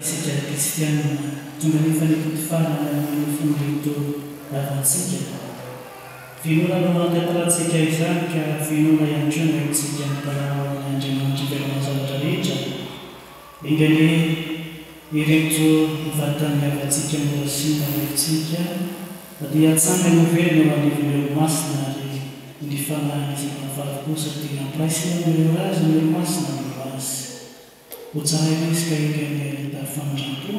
Sika kristiana tonga nefa ny potifara ny fondrito lavantsika. Finoana no angataratsika izany ka finoana ihany koa no antsika ny mpanao ny Andriamanitra velona zavatra rehetra. Ingany ireto vatany avantsika mbola simba rehetrika dia tsangany velona manivon'ireo masina ary ny fanahy izay mahafarakosa tena ampaisina amin'ireo azy n'ireo masina n'ireo azy. Ho tsara izy ka ingany fandrampo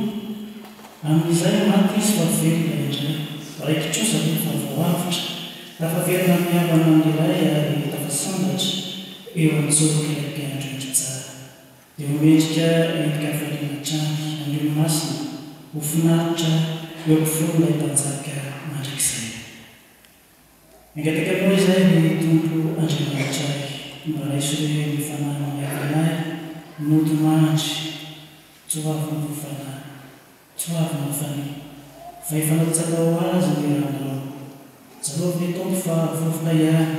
amin'izay maty izy fa velona indray raikitrosa nefa voavitra rafa velona miavana amin'ilay ary tafasambatra eo antsorokilakiandro indro tsara dia homendrika endrika fariana trany andreo masina ho finaritra eo ampofono ilay mpanjaka mandrakizay. Mingataka moa izay ny tompo Andriamanitra mba raisore ny fanahy miavanay nody mandry tsoavy ny fanahy tsoavy ny fanahy fa efa natsakao azy ny ranao zareo ny tompo fa vovoka ihany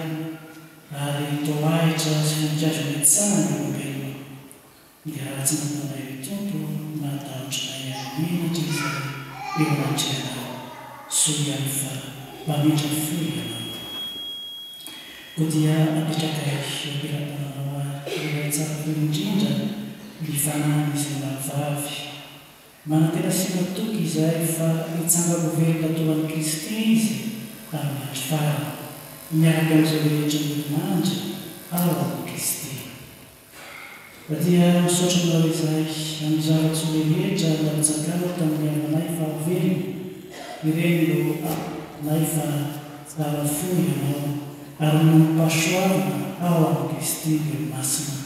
ary tao ahitra sy voninkazo metsana ny olombelona dia tsy nampanay ny tompo natahotrana ihany minatra izy eo anatrehana soa ihany fa mamindra foy ianao. Koa dia apetraka ampiram-pananao ary tsara foy indrindra ny fanahy izay mahavavy manatena sy matoky izay fa mitsangako velona toan'ny Kristy izy amin'ny andro farany miaraka amin'izay rehetra milonandry ao amin'ny Kristy. Dia misaotra aminao izay amin'ny zava-tsy rehetra nanjakana tamin'ny amanay fa velona ireny no nay fa zava-foy ianao ary no mpasoavana ao amin'ny Kristy ny masina.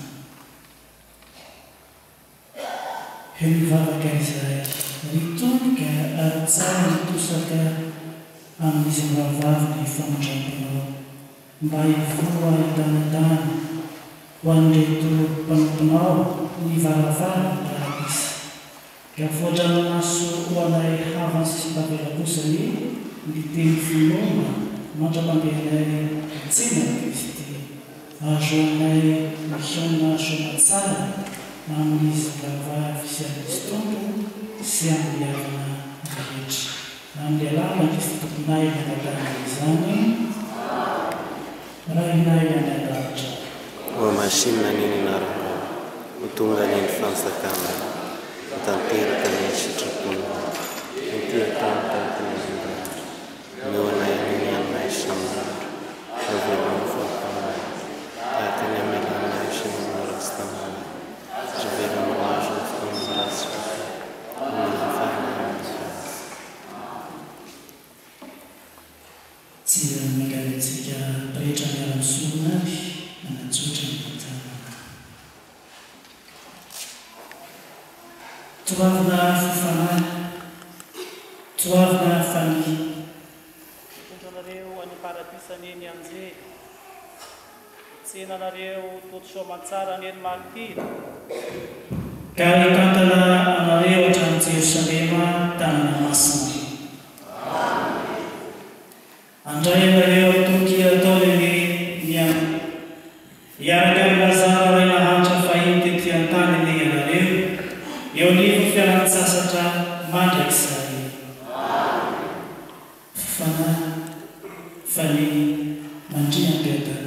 Mivavaka izay ritonga ary tsara mitosaka amin'izy mravavy ny famondrampanao mba hivoa hitanatany ho an'ireto mpanomponao ny varavara paradisa ka voadrano maso ho anay havany sy tavela kosa ny teny finoana mandra-mandehanay tsena Kristy azo anay mihiona sona tsara amin'izy vavavy sy amin'izy tompo sy amin'ny havana rehetra amin'ny alama izy tomponay nanatana izany raha inay anadavitra wa masinina nini narona utunga nini fansakana utanteraka ny sitrapona utiatantantanazindra mewanay nini anay samandro avelony foapanay tahakany amelanay sinamorastamana Javelano anjo ficou no braço, não faz Tira mingaletsika rehetra miara-misolona anatsotra ny mpitana. Toavina fofanahy, toavina fany. Tondranareo any paradisa neny anjely. Tsenanareo toto soamantsara neny martira. Ka ikantana anareo hatrany Jerusalema tanana masina. Andray anareo toky ataony ny iaraka amin'ny Lazaro ray nahantra fahiny tety an-tany ny anareo eo nivo fialan-tsasatra mandrakizay. Fanahy fany mandriam-piatana.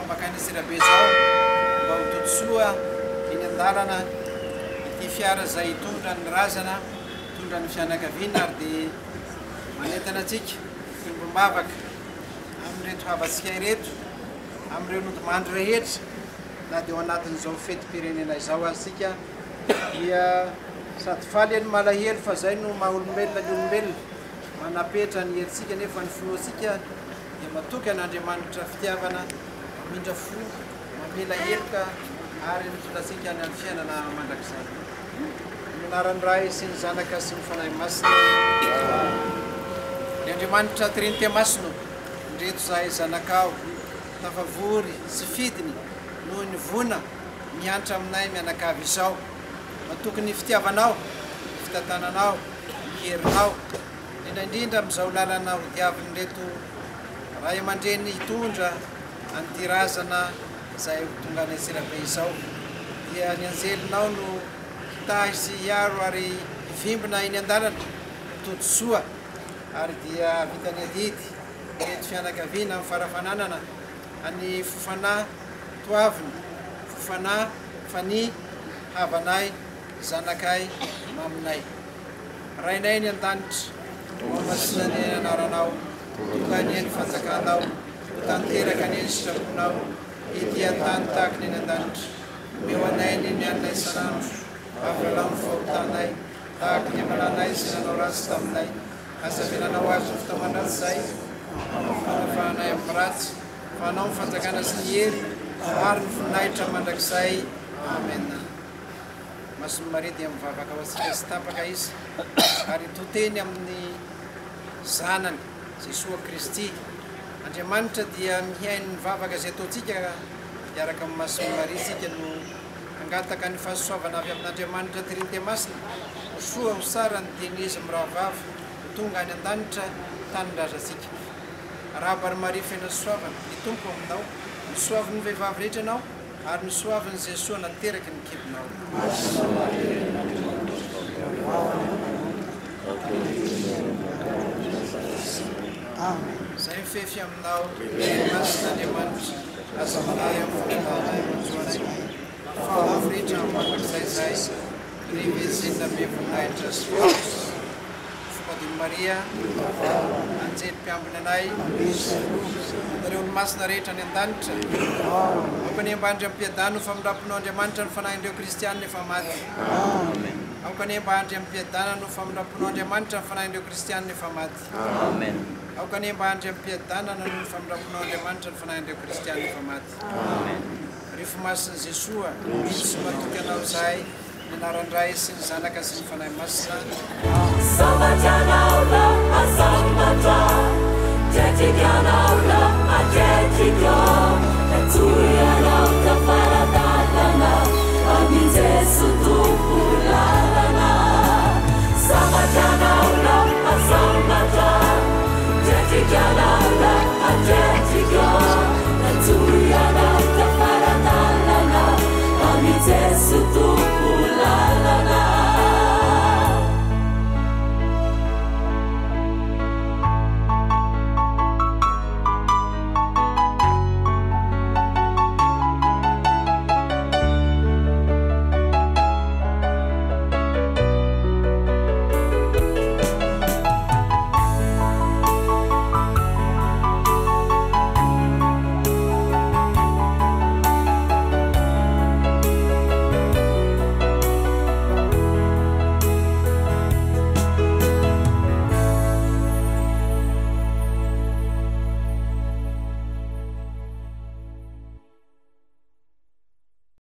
ambakany Sirabe zao mba ho totosoa eny an-dalana ity fiara izay tondra ny razana, tondra ny fianakaviana ary dia manentana antsika tombombavaka amin'ireto havatsika ireto, amin'ireo nodimandry rehetra na dia ao anatin'izao fetim-pirenena izao azysika dia sady faly any malahelo fa zay no maha-olombelona ny olombelona manapetra ny herintsika nefa ny finoantsika dia matoky an'Andriamanitra fitiavana mamindra fo mamela heloka ary mitondrantsika any amin'ny fiainana mandrakizay. Ny anaran'ny Ray sy ny Zanaka sy ny Fanahy Masina. Ny Andriamanitra Trinité Masina ndreto zahay zanakao tafavory sy fidiny noho ny vona miantra aminay mianakavy izao matoky ny fitiavanao, ny fitantananao, ny herinao indrindra amin'izao lalana hodiaviny reto ray aman-dreny hitondra an'ity razana izay tonga any Sirabe izao dia ny anjelinao no hitahy sy hiaro ary hivimbina eny an-dalana totosoa ary dia vitany adidy reto fianakaviana amin'ny farafananana any fofanahy toaviny, fofanahy fany havanay zanakay maminay. Rainay ny an-danitra mamasina ny anaranao, tonga ny eny fanjakanao, ho tanteraka ny eny sitraponao, ity an-tany tahaka ny eny an-danitra. Meo anay ny anay isanandro, avalamo fahotanay, tahaka ny amalanay sy nanao ratsy taminay. Asavenanao azy ny fitamandratsy zay, fanafahanay amin'ny ratsy, fa anao ny fanjakana sy ny hery, ary ny voninahitra mandrakizay. Amen. Masony Maria dia mivavaka ho antsika sy tapaka izy ary toteny amin'ny zanany Jesosy Kristy. Andriamanitra dia mihainy ny vavaka izay ataontsika miaraka amin'ny Masony Maria isika no hangataka ny fahasoavana avy amin'Andriamanitra Trinité Masina ho soa ho sara ny teneza mirahavavy ho tonga any an-danitra tanindrazantsika. Rahabary Maria fena soavana ny tompo aminao, ny soavin'ny vehivavy rehetra anao ary ny soavin'ny Jesosy nateraky ny kibinao. Zay mifefy aminao masina Andriamanitra aza manay amin'ny fananay amanjoanay fahavo rehetra mandrakizay rehevezenina me voninahitra sy Fodiny Maria anjely mpiambina anay nareo ny masina rehetra ny an-danitra aoka ny ambandry ampiadana ho famindraponao Andriamanitra ny fanahin'ireo kristianina efa maty. Aoka ny ambandry ampiadana no famindraponao Andriamanitra ny fanahin'ireo kristianina efa maty. Aoka ny ambandry ampiadana no famindraponao Andriamanitra ny fanahin'ireo kristianina efa maty. Rehefa masina Jesosy misy matoky anao zahay ny anaran'ny Ray sy ny Zanaka sy ny Fanahy Masina.